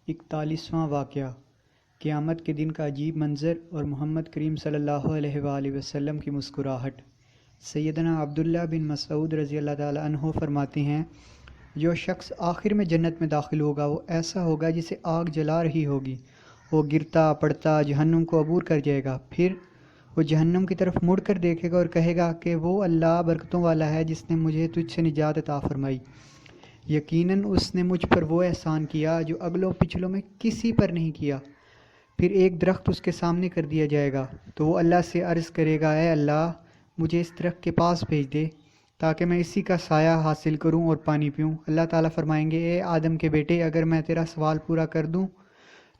41واں واقعہ قیامت کے دن کا عجیب منظر اور محمد کریم صلی اللہ علیہ وآلہ وسلم کی مسکراہٹ۔ سیدنا عبداللہ بن مسعود رضی اللہ تعالیٰ عنہ فرماتے ہیں، جو شخص آخر میں جنت میں داخل ہوگا وہ ایسا ہوگا جسے آگ جلا رہی ہوگی۔ وہ گرتا پڑتا جہنم کو عبور کر جائے گا، پھر وہ جہنم کی طرف مڑ کر دیکھے گا اور کہے گا کہ وہ اللہ برکتوں والا ہے جس نے مجھے تجھ سے نجات عطا فرمائی۔ یقیناً اس نے مجھ پر وہ احسان کیا جو اگلوں پچھلوں میں کسی پر نہیں کیا۔ پھر ایک درخت اس کے سامنے کر دیا جائے گا تو وہ اللہ سے عرض کرے گا، اے اللہ مجھے اس درخت کے پاس بھیج دے تاکہ میں اسی کا سایہ حاصل کروں اور پانی پیوں۔ اللہ تعالیٰ فرمائیں گے، اے آدم کے بیٹے، اگر میں تیرا سوال پورا کر دوں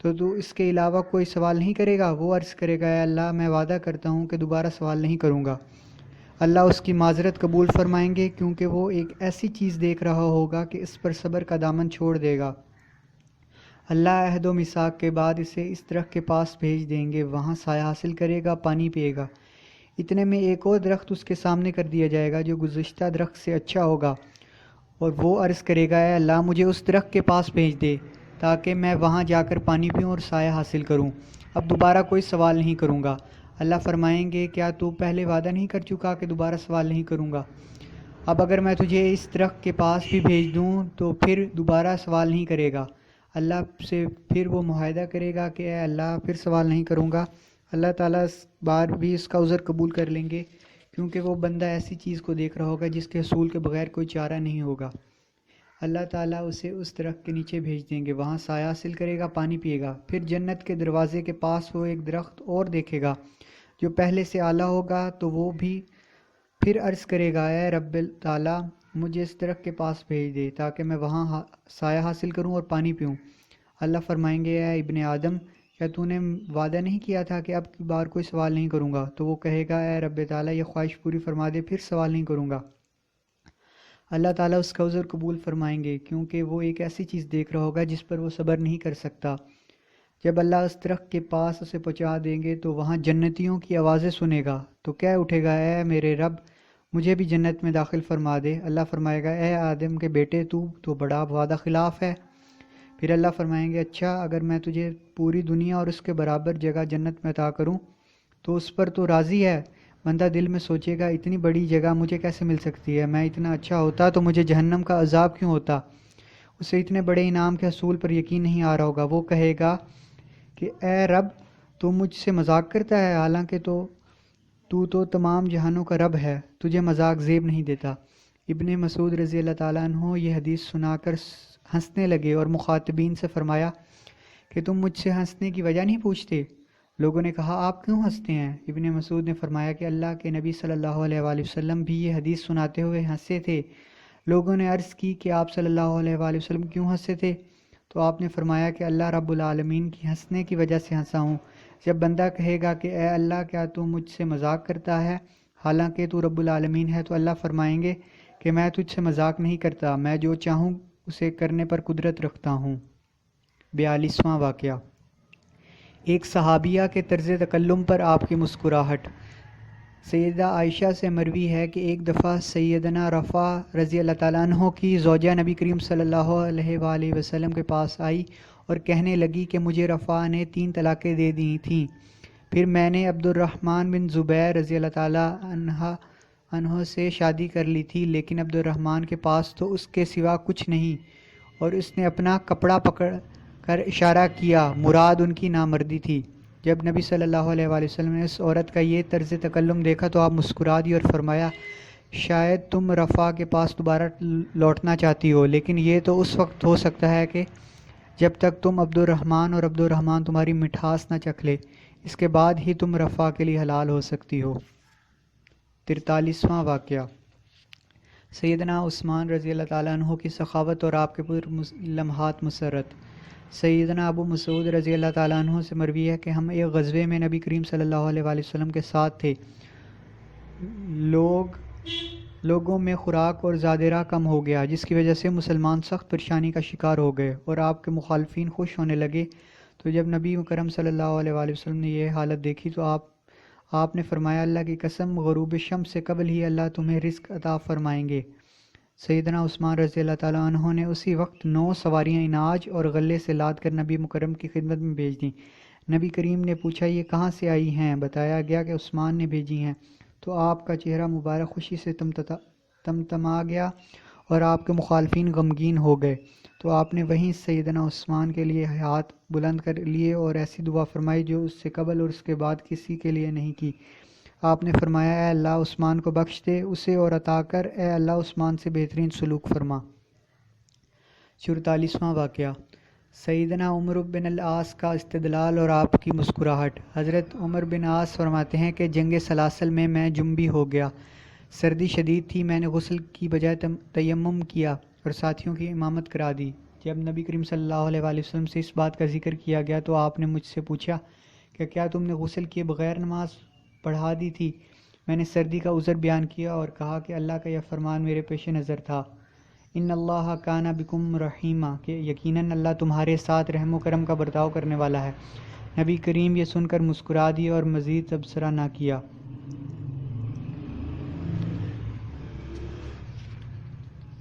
تو اس کے علاوہ کوئی سوال نہیں کرے گا؟ وہ عرض کرے گا، اے اللہ میں وعدہ کرتا ہوں کہ دوبارہ سوال نہیں کروں گا۔ اللہ اس کی معذرت قبول فرمائیں گے کیونکہ وہ ایک ایسی چیز دیکھ رہا ہوگا کہ اس پر صبر کا دامن چھوڑ دے گا۔ اللہ عہد و میثاق کے بعد اسے اس درخت کے پاس بھیج دیں گے، وہاں سایہ حاصل کرے گا، پانی پیے گا۔ اتنے میں ایک اور درخت اس کے سامنے کر دیا جائے گا جو گزشتہ درخت سے اچھا ہوگا، اور وہ عرض کرے گا، اے اللہ مجھے اس درخت کے پاس بھیج دے تاکہ میں وہاں جا کر پانی پیوں اور سایہ حاصل کروں۔ اب دوبارہ کوئی سوال نہیں کروں گا۔ اللہ فرمائیں گے، کیا تو پہلے وعدہ نہیں کر چکا کہ دوبارہ سوال نہیں کروں گا؟ اب اگر میں تجھے اس درخت کے پاس بھی بھیج دوں تو پھر دوبارہ سوال نہیں کرے گا۔ اللہ سے پھر وہ معاہدہ کرے گا کہ اے اللہ پھر سوال نہیں کروں گا۔ اللہ تعالیٰ اس بار بھی اس کا عذر قبول کر لیں گے کیونکہ وہ بندہ ایسی چیز کو دیکھ رہا ہوگا جس کے حصول کے بغیر کوئی چارہ نہیں ہوگا۔ اللہ تعالیٰ اسے اس درخت کے نیچے بھیج دیں گے، وہاں سایہ حاصل کرے گا، پانی پیے گا۔ پھر جنت کے دروازے کے پاس وہ ایک درخت اور دیکھے گا جو پہلے سے اعلیٰ ہوگا، تو وہ بھی پھر عرض کرے گا، اے رب تعالیٰ مجھے اس درخت کے پاس بھیج دے تاکہ میں وہاں سایہ حاصل کروں اور پانی پیوں۔ اللہ فرمائیں گے، اے ابن آدم کیا تو نے وعدہ نہیں کیا تھا کہ اب کی بار کوئی سوال نہیں کروں گا؟ تو وہ کہے گا، اے رب تعالیٰ یہ خواہش پوری فرما دے، پھر سوال نہیں کروں گا۔ اللہ تعالیٰ اس کا عذر قبول فرمائیں گے کیونکہ وہ ایک ایسی چیز دیکھ رہا ہوگا جس پر وہ صبر نہیں کر سکتا۔ جب اللہ اس درخت کے پاس اسے پہنچا دیں گے تو وہاں جنتیوں کی آوازیں سنے گا تو کہہ اٹھے گا، اے میرے رب مجھے بھی جنت میں داخل فرما دے۔ اللہ فرمائے گا، اے آدم کے بیٹے تو بڑا وعدہ خلاف ہے۔ پھر اللہ فرمائیں گے، اچھا اگر میں تجھے پوری دنیا اور اس کے برابر جگہ جنت میں عطا کروں تو اس پر تو راضی ہے؟ بندہ دل میں سوچے گا، اتنی بڑی جگہ مجھے کیسے مل سکتی ہے؟ میں اتنا اچھا ہوتا تو مجھے جہنم کا عذاب کیوں ہوتا؟ اسے اتنے بڑے انعام کے حصول پر یقین نہیں آ رہا ہوگا۔ وہ کہے گا کہ اے رب تو مجھ سے مذاق کرتا ہے، حالانکہ تو تمام جہانوں کا رب ہے، تجھے مذاق زیب نہیں دیتا۔ ابن مسعود رضی اللہ تعالیٰ عنہ یہ حدیث سنا کر ہنسنے لگے اور مخاطبین سے فرمایا کہ تم مجھ سے ہنسنے کی وجہ نہیں پوچھتے؟ لوگوں نے کہا، آپ کیوں ہنستے ہیں؟ ابن مسعود نے فرمایا کہ اللہ کے نبی صلی اللہ علیہ وآلہ وسلم بھی یہ حدیث سناتے ہوئے ہنسے تھے۔ لوگوں نے عرض کی کہ آپ صلی اللہ علیہ وآلہ وسلم کیوں ہنسے تھے؟ تو آپ نے فرمایا کہ اللہ رب العالمین کی ہنسنے کی وجہ سے ہنسا ہوں۔ جب بندہ کہے گا کہ اے اللہ کیا تو مجھ سے مذاق کرتا ہے حالانکہ تو رب العالمین ہے، تو اللہ فرمائیں گے کہ میں تجھ سے مذاق نہیں کرتا، میں جو چاہوں اسے کرنے پر قدرت رکھتا ہوں۔ 42واں واقعہ ایک صحابیہ کے طرز تکلم پر آپ کی مسکراہٹ۔ سیدہ عائشہ سے مروی ہے کہ ایک دفعہ سیدنا رفع رضی اللہ تعالیٰ عنہ کی زوجہ نبی کریم صلی اللہ علیہ وآلہ وسلم کے پاس آئی اور کہنے لگی کہ مجھے رفع نے 3 طلاقیں دے دی تھیں، پھر میں نے عبد الرحمن بن زبیر رضی اللہ تعالیٰ عنہ سے شادی کر لی تھی، لیکن عبد الرحمن کے پاس تو اس کے سوا کچھ نہیں، اور اس نے اپنا کپڑا پکڑ کر اشارہ کیا، مراد ان کی نامردی تھی۔ جب نبی صلی اللہ علیہ وآلہ وسلم نے اس عورت کا یہ طرز تکلم دیکھا تو آپ مسکرا دی اور فرمایا، شاید تم رفع کے پاس دوبارہ لوٹنا چاہتی ہو، لیکن یہ تو اس وقت ہو سکتا ہے کہ جب تک تم عبد الرحمن اور عبد الرحمن تمہاری مٹھاس نہ چکھ لے، اس کے بعد ہی تم رفع کے لیے حلال ہو سکتی ہو۔ 43واں واقعہ سیدنا عثمان رضی اللہ تعالیٰ عنہ کی سخاوت اور آپ کے پر لمحات مسرت۔ سیدنا ابو مسعود رضی اللہ تعالیٰ عنہ سے مروی ہے کہ ہم ایک غزوے میں نبی کریم صلی اللہ علیہ وآلہ وسلم کے ساتھ تھے۔ لوگوں میں خوراک اور زاد راہ کم ہو گیا، جس کی وجہ سے مسلمان سخت پریشانی کا شکار ہو گئے اور آپ کے مخالفین خوش ہونے لگے۔ تو جب نبی مکرم صلی اللہ علیہ وآلہ وسلم نے یہ حالت دیکھی تو آپ نے فرمایا، اللہ کی قسم غروب شمس سے قبل ہی اللہ تمہیں رزق عطا فرمائیں گے۔ سیدنا عثمان رضی اللہ تعالیٰ عنہ نے اسی وقت 9 سواریاں اناج اور غلے سے لاد کر نبی مکرم کی خدمت میں بھیج دیں۔ نبی کریم نے پوچھا یہ کہاں سے آئی ہیں؟ بتایا گیا کہ عثمان نے بھیجی ہیں۔ تو آپ کا چہرہ مبارک خوشی سے تمتما گیا اور آپ کے مخالفین غمگین ہو گئے۔ تو آپ نے وہیں سیدنا عثمان کے لیے ہاتھ بلند کر لیے اور ایسی دعا فرمائی جو اس سے قبل اور اس کے بعد کسی کے لیے نہیں کی۔ آپ نے فرمایا اے اللہ عثمان کو بخش دے اسے اور عطا کر، اے اللہ عثمان سے بہترین سلوک فرما۔ 44واں واقعہ سیدنا عمر بن العاص کا استدلال اور آپ کی مسکراہٹ۔ حضرت عمر بن عاص فرماتے ہیں کہ جنگ سلاسل میں جنبی ہو گیا، سردی شدید تھی، میں نے غسل کی بجائے تیمم کیا اور ساتھیوں کی امامت کرا دی۔ جب نبی کریم صلی اللہ علیہ وآلہ وسلم سے اس بات کا ذکر کیا گیا تو آپ نے مجھ سے پوچھا کہ کیا تم نے غسل کیے بغیر نماز پڑھا دی تھی؟ میں نے سردی کا عذر بیان کیا اور کہا کہ اللہ کا یہ فرمان میرے پیش نظر تھا، ان اللہ کان بکم رحیمہ، کہ یقیناً اللہ تمہارے ساتھ رحم و کرم کا برتاؤ کرنے والا ہے۔ نبی کریم یہ سن کر مسکرا دیے اور مزید تبصرہ نہ کیا۔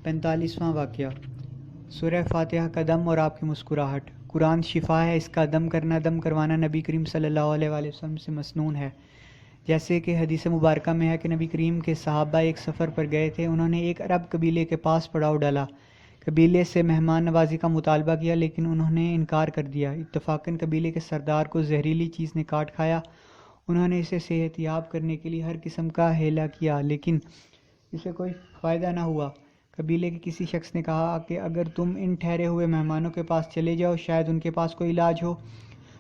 45واں واقعہ سورہ فاتحہ کا دم اور آپ کی مسکراہٹ۔ قرآن شفا ہے، اس کا دم کروانا نبی کریم صلی اللہ علیہ وآلہ وسلم سے مسنون ہے۔ جیسے کہ حدیث مبارکہ میں ہے کہ نبی کریم کے صحابہ ایک سفر پر گئے تھے، انہوں نے ایک عرب قبیلے کے پاس پڑاؤ ڈالا، قبیلے سے مہمان نوازی کا مطالبہ کیا لیکن انہوں نے انکار کر دیا۔ اتفاقاً قبیلے کے سردار کو زہریلی چیز نے کاٹ کھایا، انہوں نے اسے صحت یاب کرنے کے لیے ہر قسم کا ہیلا کیا لیکن اسے کوئی فائدہ نہ ہوا۔ قبیلے کے کسی شخص نے کہا کہ اگر تم ان ٹھہرے ہوئے مہمانوں کے پاس چلے جاؤ شاید ان کے پاس کوئی علاج ہو۔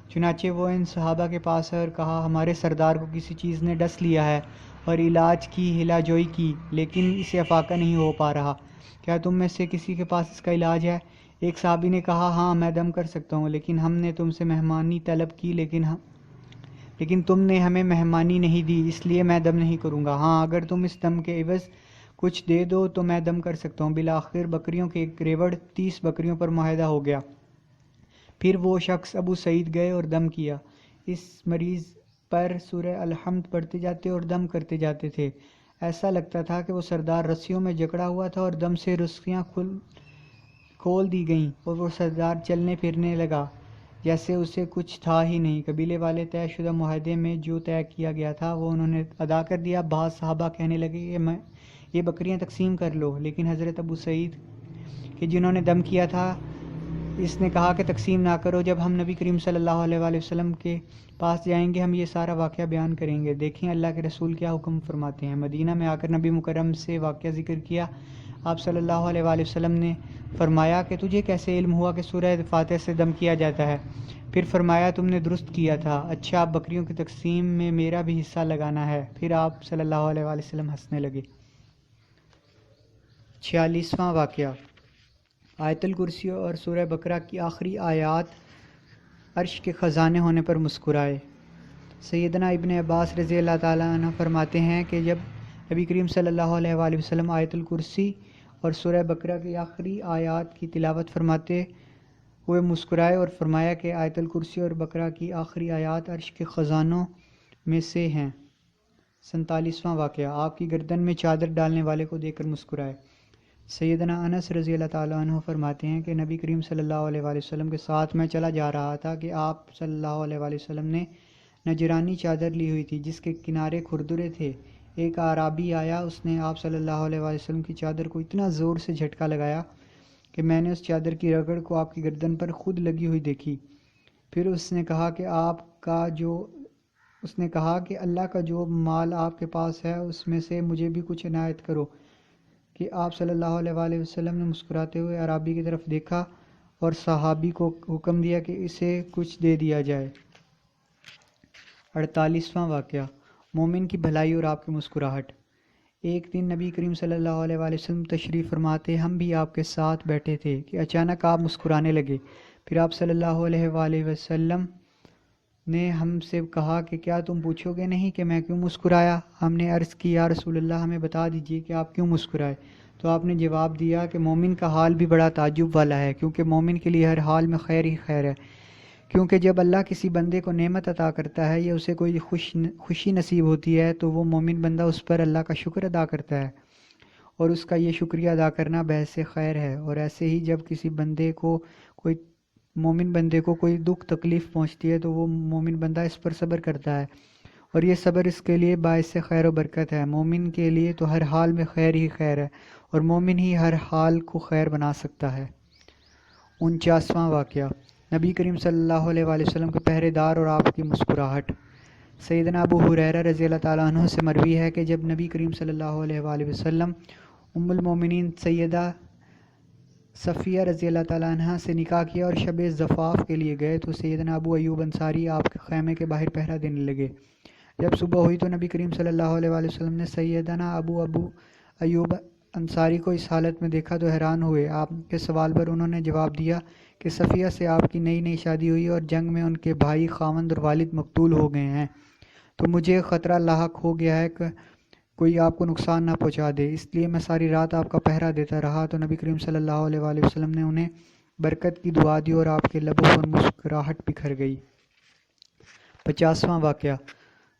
چنانچہ وہ ان صحابہ کے پاس آئے اور کہا ہمارے سردار کو کسی چیز نے ڈس لیا ہے اور علاج کی ہلا جوئی کی لیکن اسے افاقہ نہیں ہو پا رہا، کیا تم میں سے کسی کے پاس اس کا علاج ہے؟ ایک صحابی نے کہا ہاں میں دم کر سکتا ہوں، لیکن ہم نے تم سے مہمانی طلب کی لیکن تم نے ہمیں مہمانی نہیں دی، اس لیے میں دم نہیں کروں گا۔ ہاں اگر تم اس دم کے عوض کچھ دے دو تو میں دم کر سکتا ہوں۔ بالآخر بکریوں کے ایک ریوڑ 30 بکریوں پر معاہدہ ہو گیا۔ پھر وہ شخص ابو سعید گئے اور دم کیا۔ اس مریض پر سورہ الحمد پڑھتے جاتے اور دم کرتے جاتے تھے، ایسا لگتا تھا کہ وہ سردار رسیوں میں جکڑا ہوا تھا اور دم سے رسیاں کھول دی گئیں اور وہ سردار چلنے پھرنے لگا جیسے اسے کچھ تھا ہی نہیں۔ قبیلے والے طے شدہ معاہدے میں جو طے کیا گیا تھا وہ انہوں نے ادا کر دیا۔ بعض صحابہ کہنے لگے کہ یہ بکریاں تقسیم کر لو، لیکن حضرت ابو سعید کہ جنہوں نے دم کیا تھا اس نے کہا کہ تقسیم نہ کرو، جب ہم نبی کریم صلی اللہ علیہ وآلہ وسلم کے پاس جائیں گے ہم یہ سارا واقعہ بیان کریں گے۔ دیکھیں اللہ کے رسول کیا حکم فرماتے ہیں۔ مدینہ میں آ کر نبی مکرم سے واقعہ ذکر کیا۔ آپ صلی اللہ علیہ وآلہ وسلم نے فرمایا کہ تجھے کیسے علم ہوا کہ سورہ فاتحہ سے دم کیا جاتا ہے؟ پھر فرمایا تم نے درست کیا تھا، اچھا آپ بکریوں کی تقسیم میں میرا بھی حصہ لگانا ہے۔ پھر آپ صلی اللہ علیہ وآلہ وسلم ہنسنے لگے۔ 46واں واقعہ آیت الکرسی اور سورہ بقرہ کی آخری آیات عرش کے خزانے ہونے پر مسکرائے۔ سیدنا ابن عباس رضی اللہ تعالیٰ عنہ فرماتے ہیں کہ جب نبی کریم صلی اللہ علیہ وآلہ وسلم آیت الکرسی اور سورہ بقرہ کی آخری آیات کی تلاوت فرماتے ہوئے مسکرائے اور فرمایا کہ آیت الکرسی اور بقرہ کی آخری آیات عرش کے خزانوں میں سے ہیں۔ 47واں واقعہ آپ کی گردن میں چادر ڈالنے والے کو دیکھ کر مسکرائے۔ سیدنا انس رضی اللہ تعالیٰ عنہ فرماتے ہیں کہ نبی کریم صلی اللہ علیہ وآلہ وسلم کے ساتھ میں چلا جا رہا تھا کہ آپ صلی اللہ علیہ وآلہ وسلم نے نجرانی چادر لی ہوئی تھی جس کے کنارے کھردرے تھے۔ ایک اعرابی آیا، اس نے آپ صلی اللہ علیہ وآلہ وسلم کی چادر کو اتنا زور سے جھٹکا لگایا کہ میں نے اس چادر کی رگڑ کو آپ کی گردن پر خود لگی ہوئی دیکھی۔ پھر اس نے کہا کہ اللہ کا جو مال آپ کے پاس ہے اس میں سے مجھے بھی کچھ عنایت کرو، کہ آپ صلی اللہ علیہ وآلہ وسلم نے مسکراتے ہوئے اعرابی کی طرف دیکھا اور صحابی کو حکم دیا کہ اسے کچھ دے دیا جائے۔ 48واں واقعہ مومن کی بھلائی اور آپ کی مسکراہٹ۔ ایک دن نبی کریم صلی اللہ علیہ وآلہ وسلم تشریف فرماتے، ہم بھی آپ کے ساتھ بیٹھے تھے کہ اچانک آپ مسکرانے لگے۔ پھر آپ صلی اللہ علیہ وآلہ وسلم نے ہم سے کہا کہ کیا تم پوچھو گے نہیں کہ میں کیوں مسکرایا؟ ہم نے عرض کی یا رسول اللہ ہمیں بتا دیجئے کہ آپ کیوں مسکرائے؟ تو آپ نے جواب دیا کہ مومن کا حال بھی بڑا تعجب والا ہے، کیونکہ مومن کے لیے ہر حال میں خیر ہی خیر ہے، کیونکہ جب اللہ کسی بندے کو نعمت عطا کرتا ہے یا اسے کوئی خوشی نصیب ہوتی ہے تو وہ مومن بندہ اس پر اللہ کا شکر ادا کرتا ہے اور اس کا یہ شکریہ ادا کرنا باعث خیر ہے۔ اور ایسے ہی جب کسی مومن بندے کو کوئی دکھ تکلیف پہنچتی ہے تو وہ مومن بندہ اس پر صبر کرتا ہے، اور یہ صبر اس کے لیے باعث خیر و برکت ہے۔ مومن کے لیے تو ہر حال میں خیر ہی خیر ہے، اور مومن ہی ہر حال کو خیر بنا سکتا ہے۔ 49واں واقعہ، نبی کریم صلی اللہ علیہ وآلہ وسلم کے پہرے دار اور آپ کی مسکراہٹ۔ سیدنا ابو ہریرہ رضی اللہ تعالیٰ عنہ سے مروی ہے کہ جب نبی کریم صلی اللہ علیہ وآلہ وسلم ام المومنین سیدہ صفیہ رضی اللہ تعالیٰ عنہ سے نکاح کیا اور شب زفاف کے لیے گئے تو سیدنا ابو ایوب انصاری آپ کے خیمے کے باہر پہرا دینے لگے۔ جب صبح ہوئی تو نبی کریم صلی اللہ علیہ وآلہ وسلم نے سیدنا ابو ایوب انصاری کو اس حالت میں دیکھا تو حیران ہوئے۔ آپ کے سوال پر انہوں نے جواب دیا کہ صفیہ سے آپ کی نئی شادی ہوئی اور جنگ میں ان کے بھائی، خاوند اور والد مقتول ہو گئے ہیں، تو مجھے خطرہ لاحق ہو گیا ہے کہ کوئی آپ کو نقصان نہ پہنچا دے، اس لیے میں ساری رات آپ کا پہرا دیتا رہا۔ تو نبی کریم صلی اللہ علیہ وآلہ وسلم نے انہیں برکت کی دعا دی اور آپ کے لبوں پر مسکراہٹ بکھر گئی۔ 50واں واقعہ،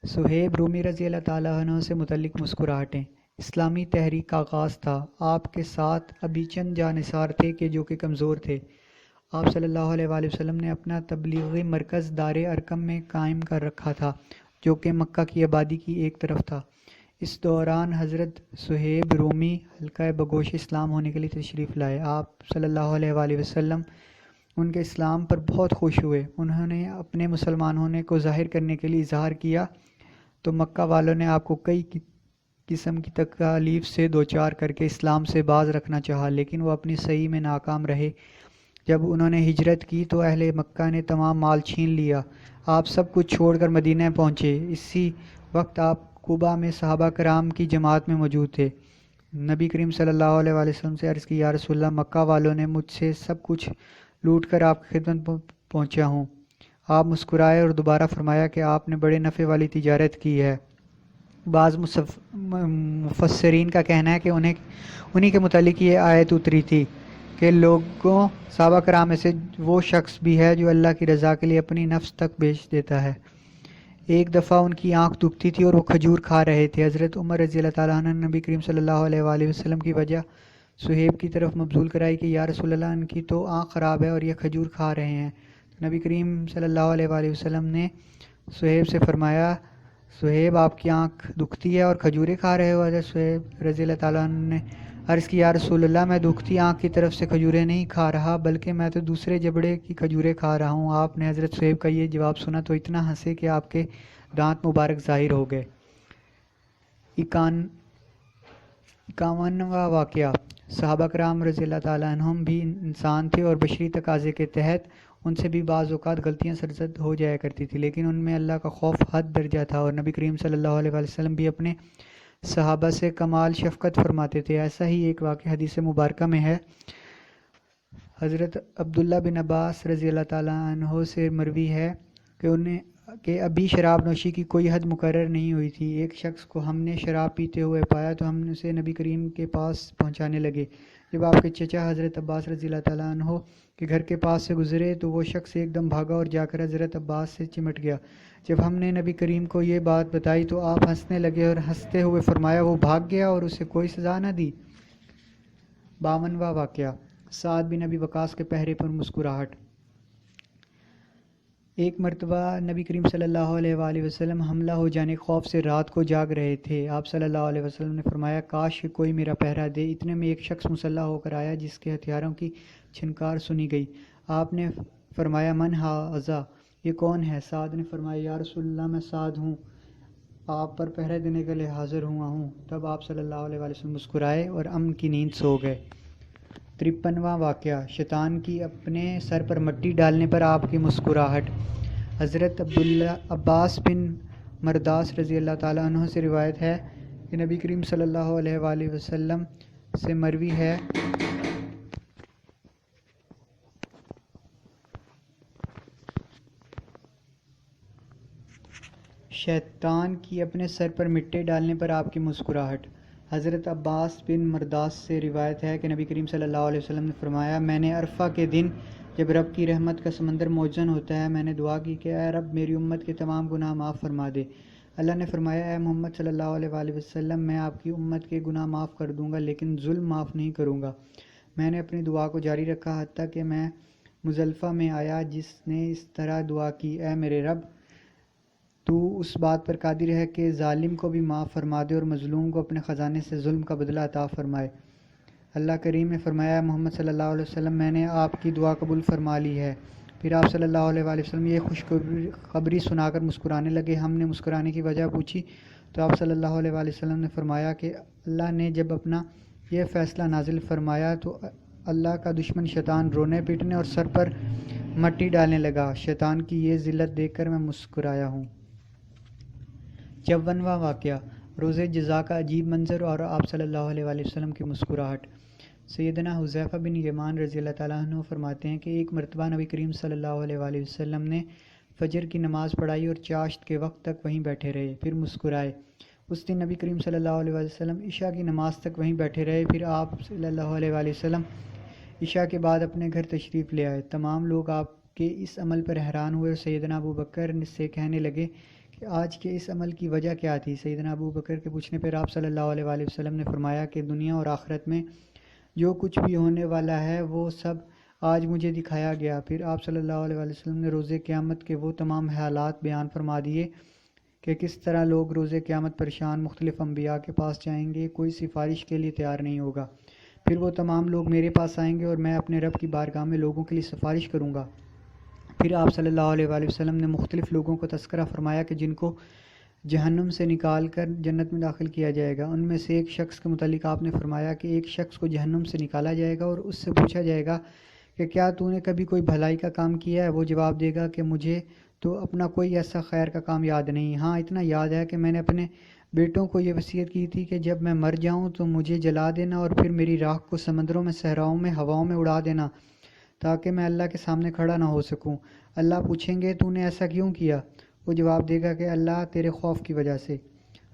صہیب رومی رضی اللہ تعالیٰ عنہ سے متعلق مسکراہٹیں۔ اسلامی تحریک کا آغاز تھا۔ آپ کے ساتھ ابھی چند جانثار تھے کہ جو کہ کمزور تھے۔ آپ صلی اللہ علیہ وآلہ وسلم نے اپنا تبلیغی مرکز دار ارقم میں قائم کر رکھا تھا، جو کہ مکہ کی آبادی کی ایک طرف تھا۔ اس دوران حضرت صہیب رومی حلقہ بگوش اسلام ہونے کے لیے تشریف لائے۔ آپ صلی اللہ علیہ وآلہ وسلم ان کے اسلام پر بہت خوش ہوئے۔ انہوں نے اپنے مسلمان ہونے کو ظاہر کرنے کے لیے اظہار کیا تو مکہ والوں نے آپ کو کئی قسم کی تکالیف سے دوچار کر کے اسلام سے باز رکھنا چاہا، لیکن وہ اپنی سعی میں ناکام رہے۔ جب انہوں نے ہجرت کی تو اہل مکہ نے تمام مال چھین لیا۔ آپ سب کچھ چھوڑ کر مدینہ پہنچے۔ اسی وقت آپ قباء میں صحابہ کرام کی جماعت میں موجود تھے۔ نبی کریم صلی اللہ علیہ وآلہ وسلم سے عرض کی، یا رسول اللہ، مکہ والوں نے مجھ سے سب کچھ لوٹ کر آپ کی خدمت پہنچا ہوں۔ آپ مسکرائے اور دوبارہ فرمایا کہ آپ نے بڑے نفع والی تجارت کی ہے۔ بعض مفسرین کا کہنا ہے کہ انہی کے متعلق یہ آیت اتری تھی کہ لوگوں، صحابہ کرام میں سے وہ شخص بھی ہے جو اللہ کی رضا کے لیے اپنی نفس تک بیچ دیتا ہے۔ ایک دفعہ ان کی آنکھ دکھتی تھی اور وہ کھجور کھا رہے تھے۔ حضرت عمر رضی اللہ تعالیٰ عنہ نے نبی کریم صلی اللہ علیہ وآلہ وسلم کی وجہ صہیب کی طرف مبذول کرائی کہ یا رسول اللہ، ان کی تو آنکھ خراب ہے اور یہ کھجور کھا رہے ہیں۔ نبی کریم صلی اللہ علیہ وآلہ وسلم نے صہیب سے فرمایا، صہیب، آپ کی آنکھ دکھتی ہے اور کھجوریں کھا رہے ہو؟ حضرت صہیب رضی اللہ تعالیٰ عنہ نے عرض کی، یا رسول اللہ، میں دکھتی آنکھ کی طرف سے کھجوریں نہیں کھا رہا، بلکہ میں تو دوسرے جبڑے کی کھجوریں کھا رہا ہوں۔ آپ نے حضرت صہیب کا یہ جواب سنا تو اتنا ہنسے کہ آپ کے دانت مبارک ظاہر ہو گئے۔ 51واں واقعہ، صحابہ کرام رضی اللہ تعالیٰ عنہم بھی انسان تھے اور بشری تقاضے کے تحت ان سے بھی بعض اوقات غلطیاں سرزد ہو جایا کرتی تھی، لیکن ان میں اللہ کا خوف حد درجہ تھا، اور نبی کریم صلی اللہ علیہ وآلہ وسلم بھی اپنے صحابہ سے کمال شفقت فرماتے تھے۔ ایسا ہی ایک واقعہ حدیث مبارکہ میں ہے۔ حضرت عبداللہ بن عباس رضی اللہ تعالیٰ عنہ سے مروی ہے کہ ابھی شراب نوشی کی کوئی حد مقرر نہیں ہوئی تھی۔ ایک شخص کو ہم نے شراب پیتے ہوئے پایا تو ہم اسے نبی کریم کے پاس پہنچانے لگے۔ جب آپ کے چچا حضرت عباس رضی اللہ تعالیٰ عنہ کے گھر کے پاس سے گزرے تو وہ شخص ایک دم بھاگا اور جا کر حضرت عباس سے چمٹ گیا۔ جب ہم نے نبی کریم کو یہ بات بتائی تو آپ ہنسنے لگے اور ہنستے ہوئے فرمایا، وہ بھاگ گیا اور اسے کوئی سزا نہ دی۔ 52واں واقعہ، سعد بن ابی وقاص کے پہرے پر مسکراہٹ۔ ایک مرتبہ نبی کریم صلی اللہ علیہ وآلہ وسلم حملہ ہو جانے کے خوف سے رات کو جاگ رہے تھے۔ آپ صلی اللہ علیہ وسلم نے فرمایا، کاش کہ کوئی میرا پہرا دے۔ اتنے میں ایک شخص مسلح ہو کر آیا جس کے ہتھیاروں کی چھنکار سنی گئی۔ آپ نے فرمایا، من ھذا، یہ کون ہے؟ سعد نے فرمایا، یا رسول اللہ، میں سعد ہوں، آپ پر پہرے دینے کے لیے حاضر ہوا ہوں۔ تب آپ صلی اللہ علیہ وآلہ وسلم مسکرائے اور امن کی نیند سو گئے۔ 53واں واقعہ، شیطان کی اپنے سر پر مٹی ڈالنے پر آپ کی مسکراہٹ۔ حضرت عباس بن مرداس رضی اللہ تعالیٰ عنہ سے روایت ہے کہ نبی کریم صلی اللہ علیہ وآلہ وسلم سے مروی ہے، شیطان کی اپنے سر پر مٹی ڈالنے پر آپ کی مسکراہٹ۔ حضرت عباس بن مرداس سے روایت ہے کہ نبی کریم صلی اللہ علیہ وسلم نے فرمایا، میں نے عرفہ کے دن جب رب کی رحمت کا سمندر موجن ہوتا ہے، میں نے دعا کی کہ اے رب، میری امت کے تمام گناہ معاف فرما دے۔ اللہ نے فرمایا اے محمد صلی اللہ علیہ وآلہ وسلم میں آپ کی امت کے گناہ معاف کر دوں گا لیکن ظلم معاف نہیں کروں گا۔ میں نے اپنی دعا کو جاری رکھا حتیٰ کہ میں مزدلفہ میں آیا جس نے اس طرح دعا کی اے میرے رب تو اس بات پر قادر ہے کہ ظالم کو بھی معاف فرما دے اور مظلوم کو اپنے خزانے سے ظلم کا بدلہ عطا فرمائے۔ اللہ کریم نے فرمایا محمد صلی اللہ علیہ وسلم میں نے آپ کی دعا قبول فرما لی ہے۔ پھر آپ صلی اللہ علیہ وآلہ وسلم یہ خوشخبری سنا کر مسکرانے لگے۔ ہم نے مسکرانے کی وجہ پوچھی تو آپ صلی اللہ علیہ وآلہ وسلم نے فرمایا کہ اللہ نے جب اپنا یہ فیصلہ نازل فرمایا تو اللہ کا دشمن شیطان رونے پیٹنے اور سر پر مٹی ڈالنے لگا۔ شیطان کی یہ ذلت دیکھ کر میں مسکرایا ہوں۔ 54واں واقعہ روز جزا کا عجیب منظر اور آپ صلی اللہ علیہ وآلہ وسلم کی مسکراہٹ۔ سیدنا حذیفہ بن یمان رضی اللہ تعالیٰ عنہ فرماتے ہیں کہ ایک مرتبہ نبی کریم صلی اللہ علیہ وآلہ وسلم نے فجر کی نماز پڑھائی اور چاشت کے وقت تک وہیں بیٹھے رہے، پھر مسکرائے۔ اس دن نبی کریم صلی اللہ علیہ وآلہ وسلم عشاء کی نماز تک وہیں بیٹھے رہے، پھر آپ صلی اللہ علیہ وآلہ وسلم عشاء کے بعد اپنے گھر تشریف لے آئے۔ تمام لوگ آپ کے اس عمل پر حیران ہوئے اور سیدنا ابو بکر سے کہنے لگے کہ آج کے اس عمل کی وجہ کیا تھی؟ سیدنا ابو بکر کے پوچھنے پر آپ صلی اللہ علیہ وآلہ وسلم نے فرمایا کہ دنیا اور آخرت میں جو کچھ بھی ہونے والا ہے وہ سب آج مجھے دکھایا گیا۔ پھر آپ صلی اللہ علیہ وآلہ وسلم نے روز قیامت کے وہ تمام حالات بیان فرما دیے کہ کس طرح لوگ روز قیامت پریشان مختلف انبیاء کے پاس جائیں گے، کوئی سفارش کے لیے تیار نہیں ہوگا۔ پھر وہ تمام لوگ میرے پاس آئیں گے اور میں اپنے رب کی بارگاہ میں لوگوں کے لیے سفارش کروں گا۔ پھر آپ صلی اللہ علیہ وآلہ وسلم نے مختلف لوگوں کو تذکرہ فرمایا کہ جن کو جہنم سے نکال کر جنت میں داخل کیا جائے گا۔ ان میں سے ایک شخص کے متعلق آپ نے فرمایا کہ ایک شخص کو جہنم سے نکالا جائے گا اور اس سے پوچھا جائے گا کہ کیا تو نے کبھی کوئی بھلائی کا کام کیا ہے؟ وہ جواب دے گا کہ مجھے تو اپنا کوئی ایسا خیر کا کام یاد نہیں، ہاں اتنا یاد ہے کہ میں نے اپنے بیٹوں کو یہ وصیت کی تھی کہ جب میں مر جاؤں تو مجھے جلا دینا اور پھر میری راکھ کو سمندروں میں، صحراؤں میں، ہواؤں میں اڑا دینا تاکہ میں اللہ کے سامنے کھڑا نہ ہو سکوں۔ اللہ پوچھیں گے تو نے ایسا کیوں کیا؟ وہ جواب دے گا کہ اللہ تیرے خوف کی وجہ سے۔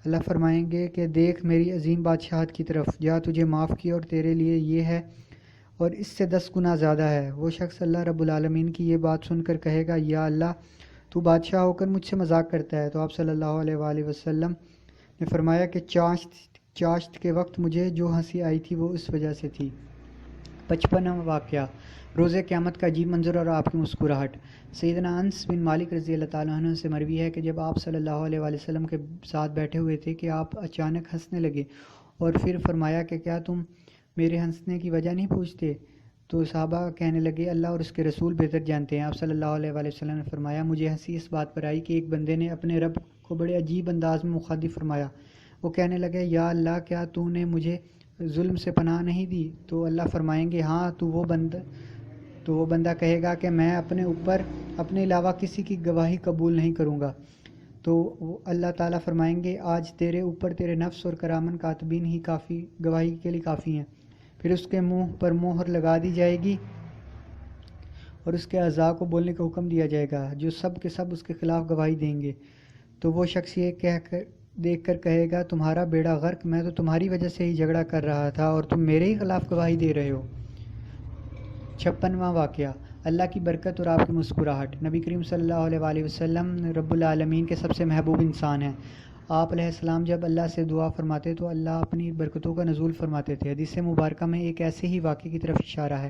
اللہ فرمائیں گے کہ دیکھ میری عظیم بادشاہت کی طرف، جا تجھے معاف کیا اور تیرے لیے یہ ہے اور اس سے 10 گنا زیادہ ہے۔ وہ شخص اللہ رب العالمین کی یہ بات سن کر کہے گا یا اللہ تو بادشاہ ہو کر مجھ سے مذاق کرتا ہے۔ تو آپ صلی اللہ علیہ وآلہ وسلم نے فرمایا کہ چاشت کے وقت مجھے جو ہنسی آئی تھی وہ اس وجہ سے تھی۔ 55واں واقعہ روز قیامت کا عجیب منظر اور آپ کی مسکراہٹ۔ سیدنا انس بن مالک رضی اللہ تعالیٰ عنہ سے مروی ہے کہ جب آپ صلی اللہ علیہ وآلہ وسلم کے ساتھ بیٹھے ہوئے تھے کہ آپ اچانک ہنسنے لگے اور پھر فرمایا کہ کیا تم میرے ہنسنے کی وجہ نہیں پوچھتے؟ تو صحابہ کہنے لگے اللہ اور اس کے رسول بہتر جانتے ہیں۔ آپ صلی اللہ علیہ وآلہ وسلم نے فرمایا مجھے ہنسی اس بات پر آئی کہ ایک بندے نے اپنے رب کو بڑے عجیب انداز میں مخاطب فرمایا۔ وہ کہنے لگے یا اللہ کیا تو نے مجھے ظلم سے پناہ نہیں دی؟ تو اللہ فرمائیں گے ہاں تو وہ بندہ کہے گا کہ میں اپنے اوپر اپنے علاوہ کسی کی گواہی قبول نہیں کروں گا۔ تو اللہ تعالیٰ فرمائیں گے آج تیرے اوپر تیرے نفس اور کرامن کاتبین ہی کافی گواہی کے لیے کافی ہیں۔ پھر اس کے منہ پر مہر لگا دی جائے گی اور اس کے اعضاء کو بولنے کا حکم دیا جائے گا جو سب کے سب اس کے خلاف گواہی دیں گے۔ تو وہ شخص یہ دیکھ کر کہے گا تمہارا بیڑا غرق، میں تو تمہاری وجہ سے ہی جھگڑا کر رہا تھا اور تم میرے ہی خلاف گواہی دے رہے ہو۔ 56واں واقعہ اللہ کی برکت اور آپ کی مسکراہٹ۔ نبی کریم صلی اللہ علیہ وآلہ وسلم رب العالمین کے سب سے محبوب انسان ہیں۔ آپ علیہ السلام جب اللہ سے دعا فرماتے تو اللہ اپنی برکتوں کا نزول فرماتے تھے۔ حدیث مبارکہ میں ایک ایسے ہی واقعے کی طرف اشارہ ہے۔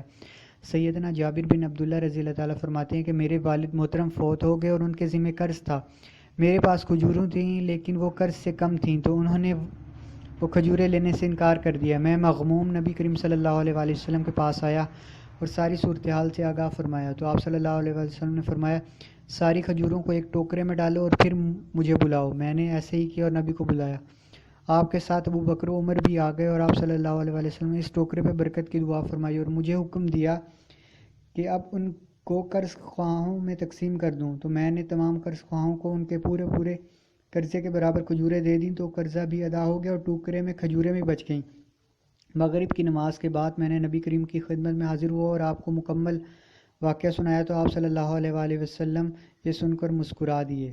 سیدنا جابر بن عبداللہ رضی اللہ تعالیٰ فرماتے ہیں کہ میرے والد محترم فوت ہو گئے اور ان کے ذمہ قرض تھا۔ میرے پاس کھجوروں تھیں لیکن وہ قرض سے کم تھیں تو انہوں نے وہ کھجوریں لینے سے انکار کر دیا۔ میں مغموم نبی کریم صلی اللہ علیہ وآلہ وسلم کے پاس آیا اور ساری صورتحال سے آگاہ فرمایا تو آپ صلی اللہ علیہ وآلہ وسلم نے فرمایا ساری کھجوروں کو ایک ٹوکرے میں ڈالو اور پھر مجھے بلاؤ۔ میں نے ایسے ہی کیا اور نبی کو بلایا۔ آپ کے ساتھ ابو بکر و عمر بھی آ گئے اور آپ صلی اللہ علیہ وآلہ وسلم نے اس ٹوکرے پہ برکت کی دعا فرمائی اور مجھے حکم دیا کہ اب ان کو قرض خواہوں میں تقسیم کر دوں۔ تو میں نے تمام قرض خواہوں کو ان کے پورے قرضے کے برابر کھجوریں دے دیں تو قرضہ بھی ادا ہو گیا اور ٹوکرے میں کھجوریں بھی بچ گئیں۔ مغرب کی نماز کے بعد میں نے نبی کریم کی خدمت میں حاضر ہوا اور آپ کو مکمل واقعہ سنایا تو آپ صلی اللہ علیہ وآلہ وسلم یہ سن کر مسکرا دیے۔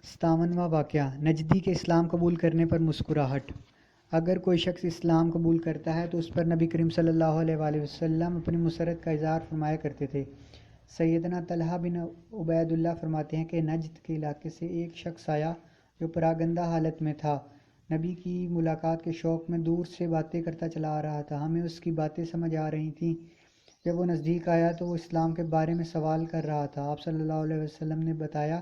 57واں واقعہ نجدی کے اسلام قبول کرنے پر مسکراہٹ۔ اگر کوئی شخص اسلام قبول کرتا ہے تو اس پر نبی کریم صلی اللہ علیہ وآلہ وسلم اپنی مسرت کا اظہار فرمایا کرتے تھے۔ سیدنا طلحہ بن عبید اللہ فرماتے ہیں کہ نجد کے علاقے سے ایک شخص آیا جو پراگندہ حالت میں تھا۔ نبی کی ملاقات کے شوق میں دور سے باتیں کرتا چلا آ رہا تھا، ہمیں اس کی باتیں سمجھ آ رہی تھیں۔ جب وہ نزدیک آیا تو وہ اسلام کے بارے میں سوال کر رہا تھا۔ آپ صلی اللہ علیہ وسلم نے بتایا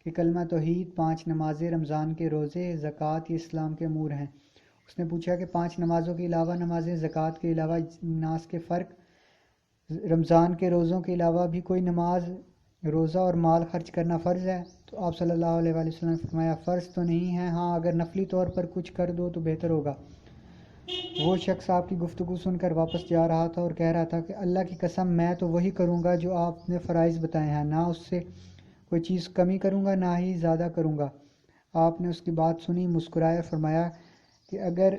کہ کلمہ توحید، 5 نمازیں، رمضان کے روزے، زکوٰۃ یہ اسلام کے امور ہیں۔ اس نے پوچھا کہ 5 نمازوں کے علاوہ نمازیں، زکوٰۃ کے علاوہ ناس کے فرق، رمضان کے روزوں کے علاوہ بھی کوئی نماز، روزہ اور مال خرچ کرنا فرض ہے؟ تو آپ صلی اللہ علیہ وآلہ وسلم نے فرمایا فرض تو نہیں ہے، ہاں اگر نفلی طور پر کچھ کر دو تو بہتر ہوگا۔ وہ شخص آپ کی گفتگو سن کر واپس جا رہا تھا اور کہہ رہا تھا کہ اللہ کی قسم میں تو وہی کروں گا جو آپ نے فرائض بتائے ہیں، نہ اس سے کوئی چیز کمی کروں گا نہ ہی زیادہ کروں گا۔ آپ نے اس کی بات سنی، مسکرائے، فرمایا کہ اگر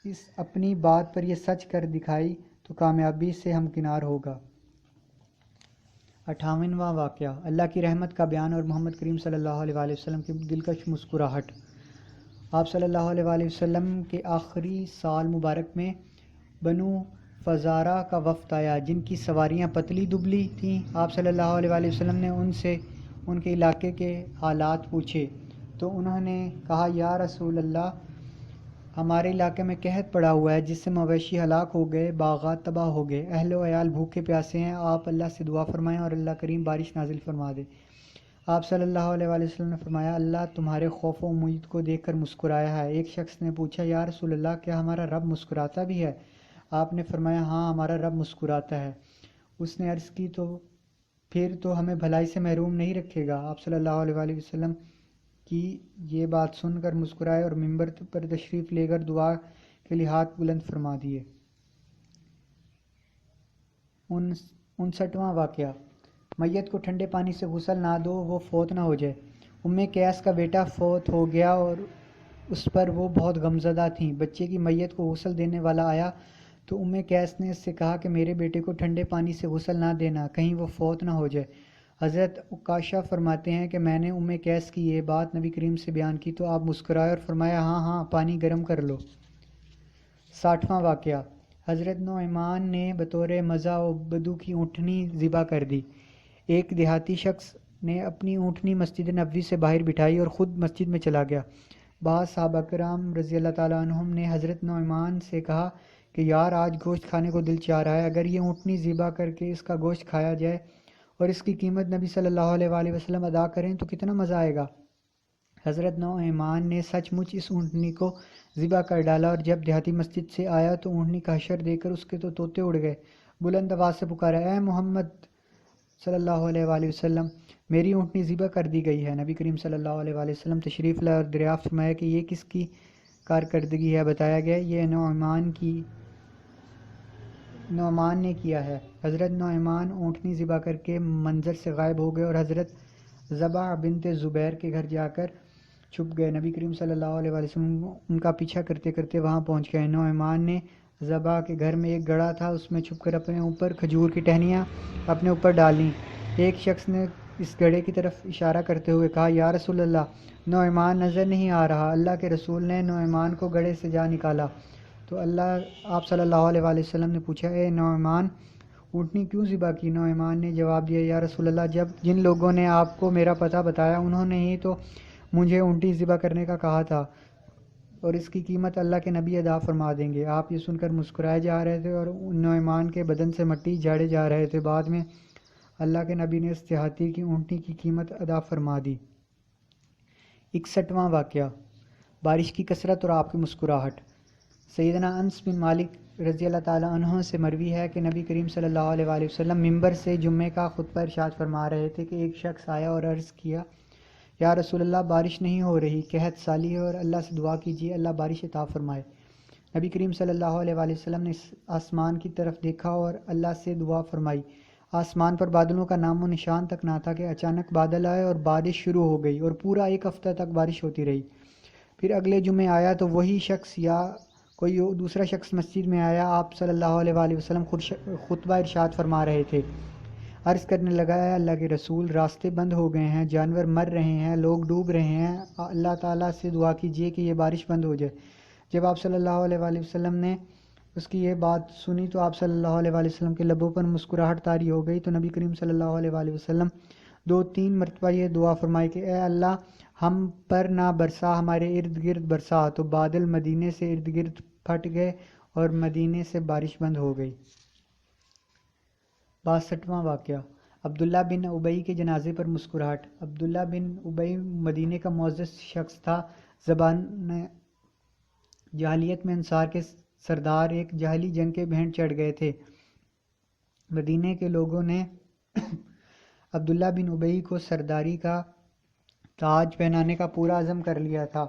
اس اپنی بات پر یہ سچ کر دکھائی تو کامیابی سے ہمکنار ہوگا۔ 58واں واقعہ، اللہ کی رحمت کا بیان اور محمد کریم صلی اللہ علیہ وآلہ وسلم کی دلکش مسکراہٹ۔ آپ صلی اللہ علیہ وآلہ وسلم کے آخری سال مبارک میں بنو فزارہ کا وفد آیا جن کی سواریاں پتلی دبلی تھیں۔ آپ صلی اللہ علیہ وآلہ وسلم نے ان سے ان کے علاقے کے حالات پوچھے تو انہوں نے کہا یا رسول اللہ، ہمارے علاقے میں قحط پڑا ہوا ہے جس سے مویشی ہلاک ہو گئے، باغات تباہ ہو گئے، اہل و عیال بھوکے پیاسے ہیں، آپ اللہ سے دعا فرمائیں اور اللہ کریم بارش نازل فرما دے۔ آپ صلی اللہ علیہ وآلہ وسلم نے فرمایا اللہ تمہارے خوف و امید کو دیکھ کر مسکرایا ہے۔ ایک شخص نے پوچھا یا رسول اللہ، کیا ہمارا رب مسکراتا بھی ہے؟ آپ نے فرمایا ہاں ہمارا رب مسکراتا ہے۔ اس نے عرض کی تو پھر تو ہمیں بھلائی سے محروم نہیں رکھے گا؟ آپ صلی اللہ علیہ وآلہ وسلم کی یہ بات سن کر مسکرائے اور منبر پر تشریف لے کر دعا کے لیے ہاتھ بلند فرما دیے۔ 59واں واقعہ، میت کو ٹھنڈے پانی سے غسل نہ دو وہ فوت نہ ہو جائے۔ قیس کا بیٹا فوت ہو گیا اور اس پر وہ بہت غمزدہ تھیں۔ بچے کی میت کو غسل دینے والا آیا تو قیس نے اس سے کہا کہ میرے بیٹے کو ٹھنڈے پانی سے غسل نہ دینا، کہیں وہ فوت نہ ہو جائے۔ حضرت عکاشہ فرماتے ہیں کہ میں نے قیس کی یہ بات نبی کریم سے بیان کی تو آپ مسکرائے اور فرمایا ہاں ہاں پانی گرم کر لو۔ 60واں واقعہ، حضرت نعمان نے بطور مزہ و بدو کی اونٹنی ذبح کر دی۔ ایک دیہاتی شخص نے اپنی اونٹنی مسجد نبوی سے باہر بٹھائی اور خود مسجد میں چلا گیا۔ بعض صحابہ کرام رضی اللہ تعالیٰ عنہم نے حضرت نعمان سے کہا کہ یار آج گوشت کھانے کو دل چاہ رہا ہے، اگر یہ اونٹنی ذبح کر کے اس کا گوشت کھایا جائے اور اس کی قیمت نبی صلی اللہ علیہ وآلہ وسلم ادا کریں تو کتنا مزہ آئے گا۔ حضرت نعمان نے سچ مچ اس اونٹنی کو ذبح کر ڈالا اور جب دیہاتی مسجد سے آیا تو اونٹنی کا حشر دیکھ کر اس کے تو طوطے اڑ گئے۔ بلند آواز سے پکارا اے محمد صلی اللہ علیہ وآلہ وسلم، میری اونٹنی ذبح کر دی گئی ہے۔ نبی کریم صلی اللہ علیہ وآلہ وسلم تشریف لائے اور دریافت فرمایا کہ یہ کس کی کارکردگی ہے؟ بتایا گیا یہ نعمان نے کیا ہے۔ حضرت نعمان اونٹنی ذبح کر کے منظر سے غائب ہو گئے اور حضرت زبا بنت زبیر کے گھر جا کر چھپ گئے۔ نبی کریم صلی اللہ علیہ وآلہ وسلم ان کا پیچھا کرتے کرتے وہاں پہنچ گئے۔ نعمان نے زبا کے گھر میں ایک گڑھا تھا، اس میں چھپ کر اپنے اوپر کھجور کی ٹہنیاں اپنے اوپر ڈالیں۔ ایک شخص نے اس گڑھے کی طرف اشارہ کرتے ہوئے کہا یا رسول اللہ، نعمان نظر نہیں آ رہا۔ اللہ کے رسول نے نعمان کو گڑھے سے جا نکالا تو آپ صلی اللہ علیہ وآلہ وسلم نے پوچھا اے نعمان، اونٹنی کیوں ذبح کی؟ نعمان نے جواب دیا یا رسول اللہ، جن لوگوں نے آپ کو میرا پتہ بتایا انہوں نے ہی تو مجھے اونٹنی ذبح کرنے کا کہا تھا اور اس کی قیمت اللہ کے نبی ادا فرما دیں گے۔ آپ یہ سن کر مسکرائے جا رہے تھے اور نعمان کے بدن سے مٹی جھاڑے جا رہے تھے۔ بعد میں اللہ کے نبی نے اس دیہاتی کی اونٹنی کی قیمت ادا فرما دی۔ 61واں واقعہ، بارش کی کثرت اور آپ کی مسکراہٹ۔ سیدنا انس بن مالک رضی اللہ تعالیٰ عنہ سے مروی ہے کہ نبی کریم صلی اللہ علیہ وآلہ وسلم منبر سے جمعے کا خطبہ ارشاد فرما رہے تھے کہ ایک شخص آیا اور عرض کیا یا رسول اللہ، بارش نہیں ہو رہی، قحط سالی ہے اور اللہ سے دعا کیجیے اللہ بارش عطا فرمائے۔ نبی کریم صلی اللہ علیہ وآلہ وسلم نے آسمان کی طرف دیکھا اور اللہ سے دعا فرمائی۔ آسمان پر بادلوں کا نام و نشان تک نہ تھا کہ اچانک بادل آئے اور بارش شروع ہو گئی اور پورا ایک ہفتہ تک بارش ہوتی رہی۔ پھر اگلے جمعے آیا تو وہی شخص یا کوئی دوسرا شخص مسجد میں آیا۔ آپ صلی اللہ علیہ وآلہ وسلم خطبہ ارشاد فرما رہے تھے۔ عرض کرنے لگا اے اللہ کے رسول، راستے بند ہو گئے ہیں، جانور مر رہے ہیں، لوگ ڈوب رہے ہیں، اللہ تعالیٰ سے دعا کیجیے کہ یہ بارش بند ہو جائے۔ جب آپ صلی اللہ علیہ وآلہ وسلم نے اس کی یہ بات سنی تو آپ صلی اللہ علیہ وآلہ وسلم کے لبوں پر مسکراہٹ طاری ہو گئی، تو نبی کریم صلی اللہ علیہ وآلہ وسلم 2-3 مرتبہ یہ دعا فرمائی کہ اے اللہ ہم پر نہ برسا، ہمارے ارد گرد برسا، تو بادل مدینے سے ارد گرد پھٹ گئے اور مدینے سے بارش بند ہو گئی۔ 62واں واقعہ، عبداللہ بن ابئی کے جنازے پر مسکراہٹ۔ عبداللہ بن ابئی مدینے کا معزز شخص تھا۔ زبان جاہلیت میں انصار کے سردار ایک جاہلی جنگ کے بھینٹ چڑھ گئے تھے۔ مدینے کے لوگوں نے عبداللہ بن ابئی کو سرداری کا تاج پہنانے کا پورا عزم کر لیا تھا۔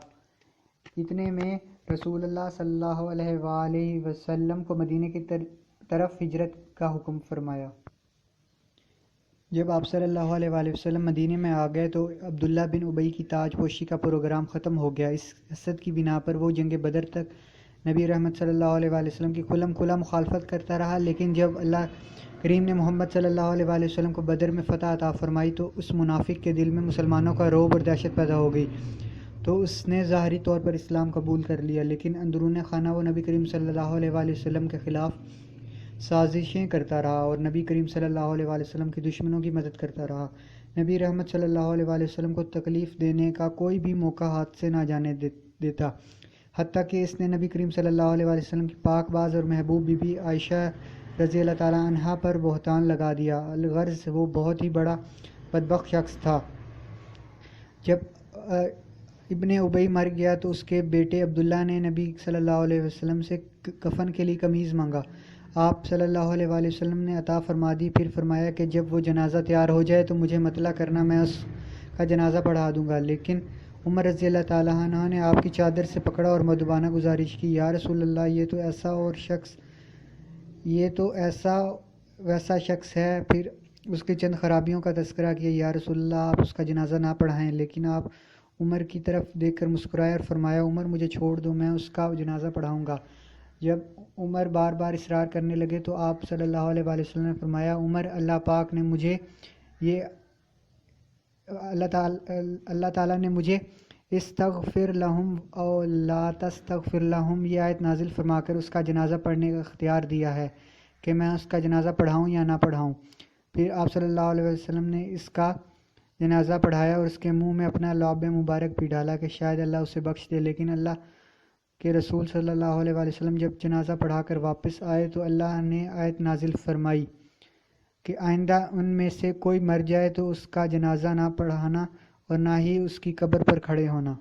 اتنے میں رسول اللہ صلی اللہ علیہ وآلہ وسلم کو مدینے کی طرف ہجرت کا حکم فرمایا۔ جب آپ صلی اللہ علیہ وآلہ وسلم مدینے میں آ گئے تو عبداللہ بن ابئی کی تاج پوشی کا پروگرام ختم ہو گیا۔ اس حسد کی بنا پر وہ جنگ بدر تک نبی رحمت صلی اللہ علیہ وآلہ وسلم کی کھلا مخالفت کرتا رہا، لیکن جب اللہ کریم نے محمد صلی اللہ علیہ وآلہ وسلم کو بدر میں فتح عطا فرمائی تو اس منافق کے دل میں مسلمانوں کا رعب اور دہشت پیدا ہو گئی، تو اس نے ظاہری طور پر اسلام قبول کر لیا، لیکن اندرون خانہ وہ نبی کریم صلی اللہ علیہ وآلہ وسلم کے خلاف سازشیں کرتا رہا اور نبی کریم صلی اللہ علیہ وآلہ وسلم کے دشمنوں کی مدد کرتا رہا۔ نبی رحمت صلی اللہ علیہ وآلہ وسلم کو تکلیف دینے کا کوئی بھی موقع ہاتھ سے نہ جانے دیتا، حتیٰ کہ اس نے نبی کریم صلی اللہ علیہ وآلہ وسلم کی پاک باز اور محبوب بی بی عائشہ رضی اللہ تعالیٰ عنہا پر بہتان لگا دیا۔ الغرض وہ بہت ہی بڑا بدبخت شخص تھا۔ جب ابن ابئی مر گیا تو اس کے بیٹے عبداللہ نے نبی صلی اللہ علیہ وسلم سے کفن کے لیے قمیض مانگا۔ آپ صلی اللہ علیہ وآلہ وسلم نے عطا فرما دی، پھر فرمایا کہ جب وہ جنازہ تیار ہو جائے تو مجھے مطلع کرنا، میں اس کا جنازہ پڑھا دوں گا۔ لیکن عمر رضی اللہ تعالیٰ عنہ نے آپ کی چادر سے پکڑا اور مؤدبانہ گزارش کی، یا رسول اللہ یہ تو ایسا ویسا شخص ہے۔ پھر اس کے چند خرابیوں کا تذکرہ کیا۔ یا رسول اللہ آپ اس کا جنازہ نہ پڑھائیں، لیکن آپ عمر کی طرف دیکھ کر مسکرائے اور فرمایا عمر مجھے چھوڑ دو، میں اس کا جنازہ پڑھاؤں گا۔ جب عمر بار بار اصرار کرنے لگے تو آپ صلی اللہ علیہ وآلہ وسلم نے فرمایا عمر اللہ تعالیٰ نے مجھے استغفر لہم او لا تستغفر لہم یہ آیت نازل فرما کر اس کا جنازہ پڑھنے کا اختیار دیا ہے کہ میں اس کا جنازہ پڑھاؤں یا نہ پڑھاؤں۔ پھر آپ صلی اللہ علیہ وسلم نے اس کا جنازہ پڑھایا اور اس کے منہ میں اپنا لعاب مبارک بھی ڈالا کہ شاید اللہ اسے بخش دے، لیکن اللہ کہ رسول صلی اللہ علیہ وآلہ وسلم جب جنازہ پڑھا کر واپس آئے تو اللہ نے آیت نازل فرمائی کہ آئندہ ان میں سے کوئی مر جائے تو اس کا جنازہ نہ پڑھانا اور نہ ہی اس کی قبر پر کھڑے ہونا۔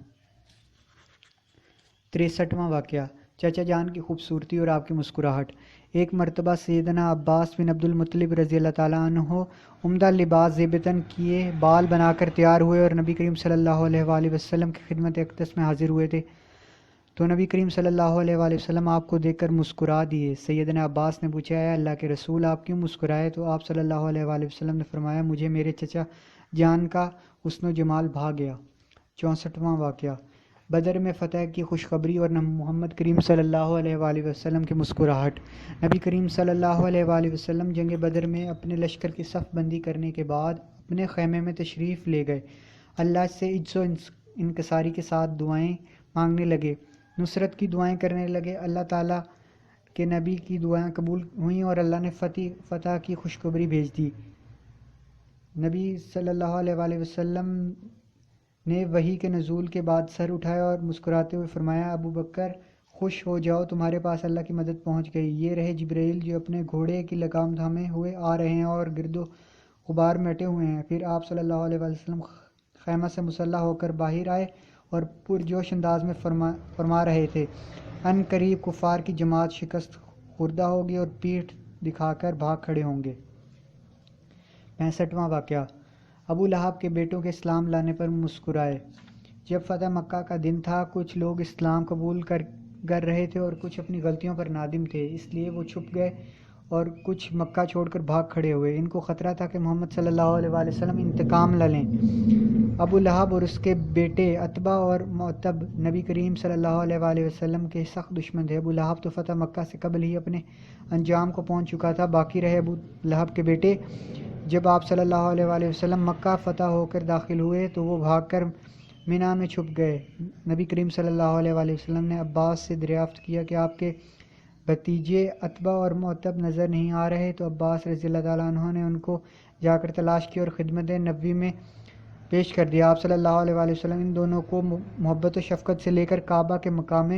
63واں واقعہ، چچا جان کی خوبصورتی اور آپ کی مسکراہٹ۔ ایک مرتبہ سیدنا عباس بن عبد المطلب رضی اللہ تعالیٰ عنہ عمدہ لباس زیبتن کیے بال بنا کر تیار ہوئے اور نبی کریم صلی اللہ علیہ وآلہ وسلم کی خدمت اقدس میں حاضر ہوئے تھے، تو نبی کریم صلی اللہ علیہ وآلہ وسلم آپ کو دیکھ کر مسکرا دیے۔ سیدنا عباس نے پوچھا اے اللہ کے رسول آپ کیوں مسکرائے؟ تو آپ صلی اللہ علیہ وآلہ وسلم نے فرمایا مجھے میرے چچا جان کا حسن و جمال بھا گیا۔ 64واں واقعہ، بدر میں فتح کی خوشخبری اور محمد کریم صلی اللہ علیہ وآلہ وسلم کی مسکراہٹ۔ نبی کریم صلی اللہ علیہ وآلہ وسلم جنگ بدر میں اپنے لشکر کی صف بندی کرنے کے بعد اپنے خیمے میں تشریف لے گئے، اللہ سے عجز و انکساری کے ساتھ دعائیں مانگنے لگے، نصرت کی دعائیں کرنے لگے۔ اللہ تعالیٰ کے نبی کی دعائیں قبول ہوئیں اور اللہ نے فتح کی خوشخبری بھیج دی۔ نبی صلی اللہ علیہ وآلہ وسلم نے وحی کے نزول کے بعد سر اٹھایا اور مسکراتے ہوئے فرمایا ابو بکر خوش ہو جاؤ، تمہارے پاس اللہ کی مدد پہنچ گئی۔ یہ رہے جبرائیل جو اپنے گھوڑے کی لگام تھامے ہوئے آ رہے ہیں اور گرد و غبار میٹے ہوئے ہیں۔ پھر آپ صلی اللہ علیہ وآلہ وسلم خیمہ سے مسلح ہو کر باہر آئے اور پرجوش انداز میں فرما رہے تھے ان قریب کفار کی جماعت شکست خوردہ ہوگی اور پیٹھ دکھا کر بھاگ کھڑے ہوں گے۔ 65واں واقعہ، ابو لہب کے بیٹوں کے اسلام لانے پر مسکرائے۔ جب فتح مکہ کا دن تھا، کچھ لوگ اسلام قبول کر رہے تھے اور کچھ اپنی غلطیوں پر نادم تھے، اس لیے وہ چھپ گئے اور کچھ مکہ چھوڑ کر بھاگ کھڑے ہوئے۔ ان کو خطرہ تھا کہ محمد صلی اللہ علیہ وآلہ وسلم انتقام نہ لیں۔ ابو لہب اور اس کے بیٹے عتبہ اور معتب نبی کریم صلی اللہ علیہ وآلہ وسلم کے سخت دشمن تھے۔ ابو لہب تو فتح مکہ سے قبل ہی اپنے انجام کو پہنچ چکا تھا، باقی رہے ابو لہب کے بیٹے۔ جب آپ صلی اللہ علیہ وآلہ وسلم مکہ فتح ہو کر داخل ہوئے تو وہ بھاگ کر مینا میں چھپ گئے۔ نبی کریم صلی اللہ علیہ وآلہ وسلم نے عباس سے دریافت کیا کہ آپ کے بھتیجے عتبہ اور معتب نظر نہیں آ رہے تو عباس رضی اللہ تعالیٰ عنہ نے ان کو جا کر تلاش کی اور خدمت نبوی میں پیش کر دیا۔ آپ صلی اللہ علیہ وآلہ وسلم ان دونوں کو محبت و شفقت سے لے کر کعبہ کے مقام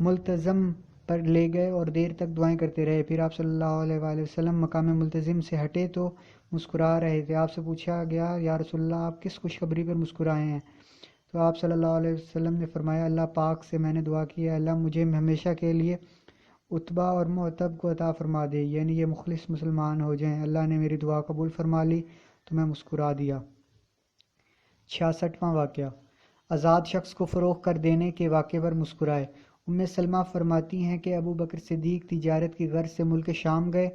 ملتزم پر لے گئے اور دیر تک دعائیں کرتے رہے۔ پھر آپ صلی اللہ علیہ وآلہ وسلم مقام ملتزم سے ہٹے تو مسکرا رہے تھے۔ آپ سے پوچھا گیا، یا رسول اللہ، آپ کس خوشخبری پر مسکرائے ہیں؟ تو آپ صلی اللہ علیہ وسلم نے فرمایا، اللہ پاک سے میں نے دعا کی ہے، اللہ مجھے ہمیشہ کے لیے عتبہ اور معتب کو عطا فرما دے، یعنی یہ مخلص مسلمان ہو جائیں۔ اللہ نے میری دعا قبول فرما لی تو میں مسکرا دیا۔ 66واں واقعہ، آزاد شخص کو فروخت کر دینے کے واقعے پر مسکرائے۔ ام سلمہ فرماتی ہیں کہ ابو بکر صدیق تجارت کی غرض سے ملک شام گئے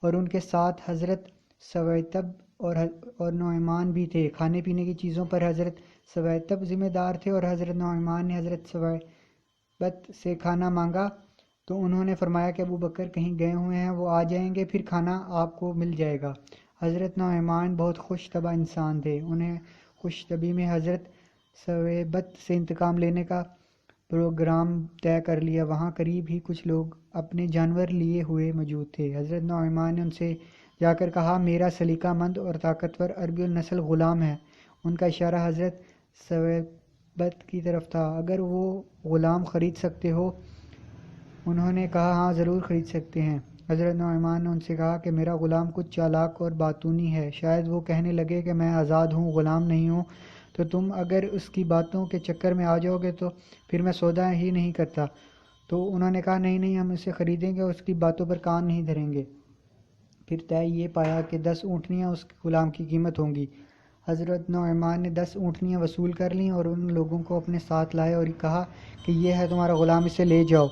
اور ان کے ساتھ حضرت سویتب اور نعمان بھی تھے۔ کھانے پینے کی چیزوں پر حضرت سویتب ذمہ دار تھے اور حضرت نعمان نے حضرت سویبت سے کھانا مانگا تو انہوں نے فرمایا کہ ابو بکر کہیں گئے ہوئے ہیں، وہ آ جائیں گے، پھر کھانا آپ کو مل جائے گا۔ حضرت نعمان بہت خوش طبع انسان تھے، انہیں خوش طبعی میں حضرت سویبت سے انتقام لینے کا پروگرام طے کر لیا۔ وہاں قریب ہی کچھ لوگ اپنے جانور لیے ہوئے موجود تھے۔ حضرت نعمان نے ان سے جا کر کہا، میرا سلیقہ مند اور طاقتور عربی النسل غلام ہے۔ ان کا اشارہ حضرت سویبت کی طرف تھا۔ اگر وہ غلام خرید سکتے ہو؟ انہوں نے کہا، ہاں ضرور خرید سکتے ہیں۔ حضرت نعمان نے ان سے کہا کہ میرا غلام کچھ چالاک اور باتونی ہے، شاید وہ کہنے لگے کہ میں آزاد ہوں، غلام نہیں ہوں، تو تم اگر اس کی باتوں کے چکر میں آ جاؤ گے تو پھر میں سودا ہی نہیں کرتا۔ تو انہوں نے کہا، نہیں ہم اسے خریدیں گے اور اس کی باتوں پر کان نہیں دھریں گے۔ پھر طے یہ پایا کہ 10 اونٹنیاں اس غلام کی قیمت ہوں گی۔ حضرت نعمان نے 10 اونٹنیاں وصول کر لیں اور ان لوگوں کو اپنے ساتھ لائے اور کہا کہ یہ ہے تمہارا غلام، اسے لے جاؤ۔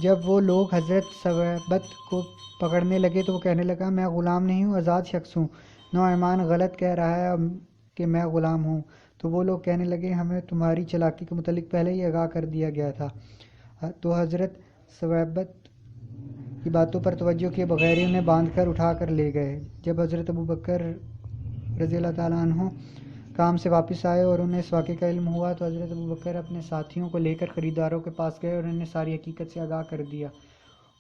جب وہ لوگ حضرت سویبت کو پکڑنے لگے تو وہ کہنے لگا، میں غلام نہیں ہوں، آزاد شخص ہوں، نعمان غلط کہہ رہا ہے کہ میں غلام ہوں۔ تو وہ لوگ کہنے لگے، ہمیں تمہاری چالاکی کے متعلق پہلے ہی آگاہ کر دیا گیا تھا۔ تو حضرت سویبت کی باتوں پر توجہ کیے بغیر ہی انہیں باندھ کر اٹھا کر لے گئے۔ جب حضرت ابو بکر رضی اللہ تعالیٰ عنہ کام سے واپس آئے اور انہیں اس واقعے کا علم ہوا تو حضرت ابو بکر اپنے ساتھیوں کو لے کر خریداروں کے پاس گئے اور انہیں ساری حقیقت سے آگاہ کر دیا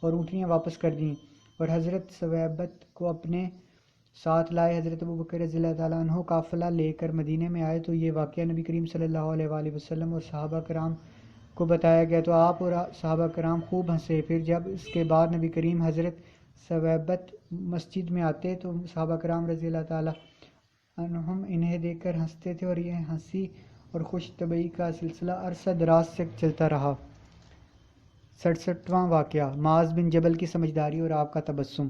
اور اونٹنیاں واپس کر دیں اور حضرت سویبت کو اپنے ساتھ لائے۔ حضرت ابو بکر رضی اللہ تعالیٰ عنہ قافلہ لے کر مدینے میں آئے تو یہ واقعہ نبی کریم صلی اللہ علیہ وآلہ وسلم اور صحابہ کرام کو بتایا گیا تو آپ اور صحابہ کرام خوب ہنسے۔ پھر جب اس کے بعد نبی کریم حضرت سویبت مسجد میں آتے تو صحابہ کرام رضی اللہ تعالیٰ عنہم انہیں دیکھ کر ہنستے تھے اور یہ ہنسی اور خوش طبعی کا سلسلہ عرصہ دراز سے چلتا رہا۔ 67واں واقعہ، معاذ بن جبل کی سمجھداری اور آپ کا تبسم۔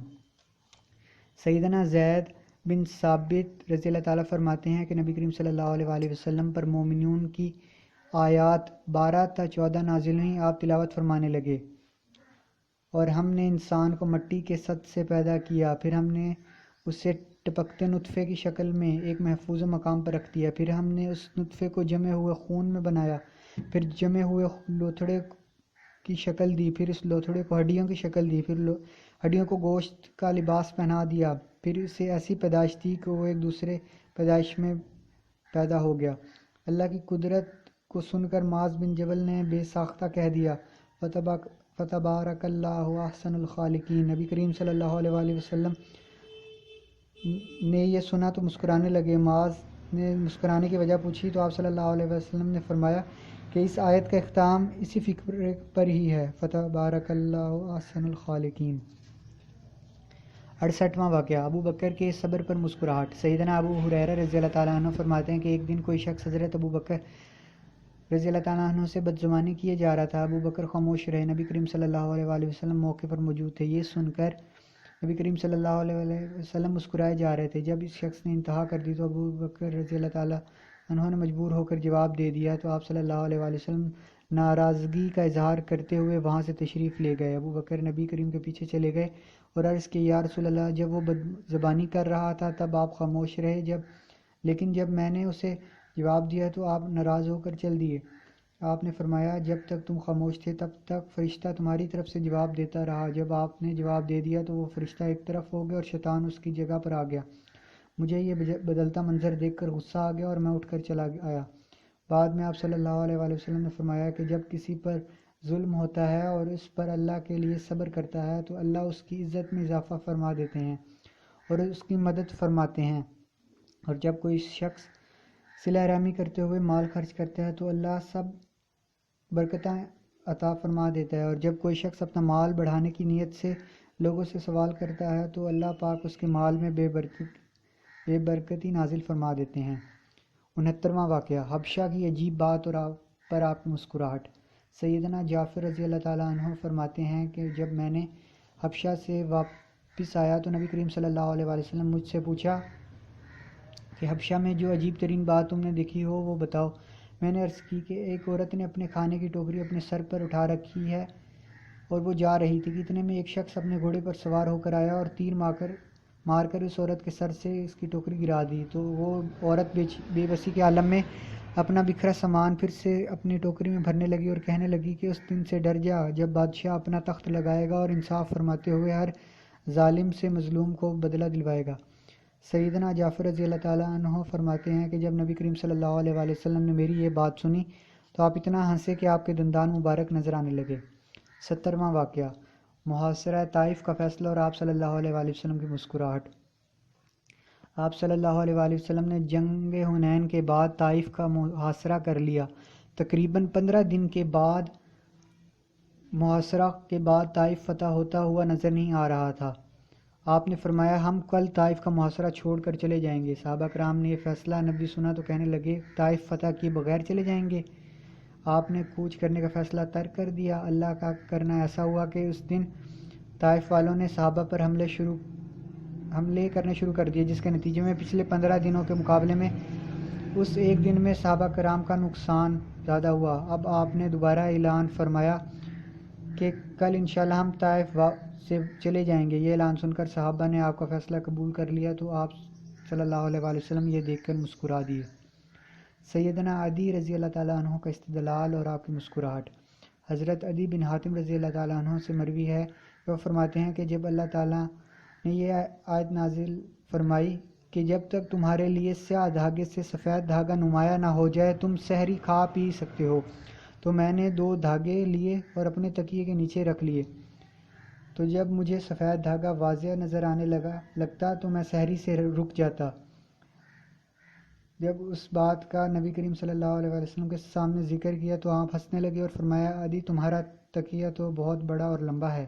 سیدنا زید بن ثابت رضی اللہ تعالیٰ فرماتے ہیں کہ نبی کریم صلی اللہ علیہ وآلہ وسلم پر مومنون کی آیات 12 تا 14 نازل ہوئیں۔ آپ تلاوت فرمانے لگے، اور ہم نے انسان کو مٹی کے سط سے پیدا کیا، پھر ہم نے اسے ٹپکتے نطفے کی شکل میں ایک محفوظ مقام پر رکھ دیا، پھر ہم نے اس نطفے کو جمے ہوئے خون میں بنایا، پھر جمے ہوئے لوتھڑے کی شکل دی، پھر اس لوتھڑے کو ہڈیوں کی شکل دی، پھر ہڈیوں کو گوشت کا لباس پہنا دیا، پھر اسے ایسی پیدائش دی کہ وہ ایک دوسرے پیدائش میں پیدا ہو گیا۔ اللہ کی قدرت کو سن کر معاذ بن جبل نے بے ساختہ کہہ دیا، فتبارک اللہ احسن الخالقین۔ نبی کریم صلی اللہ علیہ وآلہ وسلم نے یہ سنا تو مسکرانے لگے۔ معاذ نے مسکرانے کی وجہ پوچھی تو آپ صلی اللہ علیہ وسلم نے فرمایا کہ اس آیت کا اختتام اسی فکرے پر ہی ہے، فتبارک اللہ احسن الخالقین۔ 68واں واقعہ، ابو بکر کے صبر پر مسکراہٹ۔ سیدنا ابو ہریرہ رضی اللہ تعالیٰ عنہ فرماتے ہیں کہ ایک دن کوئی شخص حضرت ابو بکر رضی اللہ تعالیٰ عنہ سے بدزبانی کیے جا رہا تھا۔ ابو بکر خاموش رہے۔ نبی کریم صلی اللہ علیہ وآلہ وسلم موقع پر موجود تھے۔ یہ سن کر نبی کریم صلی اللہ علیہ وسلم مسکرائے جا رہے تھے۔ جب اس شخص نے انتہا کر دی تو ابو بکر رضی اللہ تعالیٰ عنہ نے مجبور ہو کر جواب دے دیا تو آپ صلی اللہ علیہ وآلہ وسلم ناراضگی کا اظہار کرتے ہوئے وہاں سے تشریف لے گئے۔ ابو بکر نبی کریم کے پیچھے چلے گئے اور عرض کی، یا رسول اللہ، جب وہ بدزبانی کر رہا تھا تب آپ خاموش رہے، لیکن جب میں نے اسے جواب دیا تو آپ ناراض ہو کر چل دیے۔ آپ نے فرمایا، جب تک تم خاموش تھے تب تک فرشتہ تمہاری طرف سے جواب دیتا رہا، جب آپ نے جواب دے دیا تو وہ فرشتہ ایک طرف ہو گیا اور شیطان اس کی جگہ پر آ گیا۔ مجھے یہ بدلتا منظر دیکھ کر غصہ آ گیا اور میں اٹھ کر چلا آیا۔ بعد میں آپ صلی اللہ علیہ وآلہ وسلم نے فرمایا کہ جب کسی پر ظلم ہوتا ہے اور اس پر اللہ کے لیے صبر کرتا ہے تو اللہ اس کی عزت میں اضافہ فرما دیتے ہیں اور اس کی مدد فرماتے ہیں، اور جب کوئی شخص صلہ رحمی کرتے ہوئے مال خرچ کرتا ہے تو اللہ سب برکتیں عطا فرما دیتا ہے، اور جب کوئی شخص اپنا مال بڑھانے کی نیت سے لوگوں سے سوال کرتا ہے تو اللہ پاک اس کے مال میں بے برکتی نازل فرما دیتے ہیں۔ 69واں واقعہ، حبشہ کی عجیب بات اور پر آپ کی مسکراہٹ۔ سیدنا جعفر رضی اللہ تعالیٰ عنہ فرماتے ہیں کہ جب میں نے حبشہ سے واپس آیا تو نبی کریم صلی اللہ علیہ وآلہ وسلم مجھ سے پوچھا کہ حبشہ میں جو عجیب ترین بات تم نے دیکھی ہو وہ بتاؤ۔ میں نے عرض کی کہ ایک عورت نے اپنے کھانے کی ٹوکری اپنے سر پر اٹھا رکھی ہے اور وہ جا رہی تھی کہ اتنے میں ایک شخص اپنے گھوڑے پر سوار ہو کر آیا اور تیر مار کر اس عورت کے سر سے اس کی ٹوکری گرا دی، تو وہ عورت بے بسی کے عالم میں اپنا بکھرا سامان پھر سے اپنی ٹوکری میں بھرنے لگی اور کہنے لگی کہ اس دن سے ڈر جا جب بادشاہ اپنا تخت لگائے گا اور انصاف فرماتے ہوئے ہر ظالم سے مظلوم کو بدلہ دلوائے گا۔ سیدنا جعفر رضی اللہ تعالیٰ عنہ فرماتے ہیں کہ جب نبی کریم صلی اللہ علیہ وآلہ وسلم نے میری یہ بات سنی تو آپ اتنا ہنسے کہ آپ کے دندان مبارک نظر آنے لگے۔ 70واں واقعہ، محاصرہ طائف کا فیصلہ اور آپ صلی اللہ علیہ وآلہ وسلم کی مسکراہٹ۔ آپ صلی اللہ علیہ وآلہ وسلم نے جنگ حنین کے بعد طائف کا محاصرہ کر لیا۔ تقریباً 15 دن کے بعد محاصرہ کے بعد طائف فتح ہوتا ہوا نظر نہیں آ رہا تھا۔ آپ نے فرمایا ہم کل طائف کا محاصرہ چھوڑ کر چلے جائیں گے۔ صحابہ کرام نے یہ فیصلہ نبی سنا تو کہنے لگے طائف فتح کیے بغیر چلے جائیں گے؟ آپ نے کوچ کرنے کا فیصلہ ترک کر دیا۔ اللہ کا کرنا ایسا ہوا کہ اس دن طائف والوں نے صحابہ پر حملے کرنے شروع کر دیے، جس کے نتیجے میں پچھلے 15 دنوں کے مقابلے میں اس ایک دن میں صحابہ کرام کا نقصان زیادہ ہوا۔ اب آپ نے دوبارہ اعلان فرمایا کہ کل انشاءاللہ ہم طائف سے چلے جائیں گے۔ یہ اعلان سن کر صحابہ نے آپ کا فیصلہ قبول کر لیا تو آپ صلی اللہ علیہ وآلہ وسلم یہ دیکھ کر مسکرا دیے۔ سیدنا عدی رضی اللہ تعالیٰ عنہ کا استدلال اور آپ کی مسکراہٹ۔ حضرت عدی بن حاتم رضی اللہ تعالیٰ عنہ سے مروی ہے کہ وہ فرماتے ہیں کہ جب اللہ تعالیٰ نے یہ آیت نازل فرمائی کہ جب تک تمہارے لیے سیاہ دھاگے سے سفید دھاگا نمایاں نہ ہو جائے تم سحری کھا پی سکتے ہو، تو میں نے 2 دھاگے لیے اور اپنے تکیے کے نیچے رکھ لیے، تو جب مجھے سفید دھاگا واضح نظر آنے لگتا تو میں سحری سے رک جاتا۔ جب اس بات کا نبی کریم صلی اللہ علیہ وسلم کے سامنے ذکر کیا تو آپ ہنسنے لگے اور فرمایا عدی تمہارا تکیہ تو بہت بڑا اور لمبا ہے۔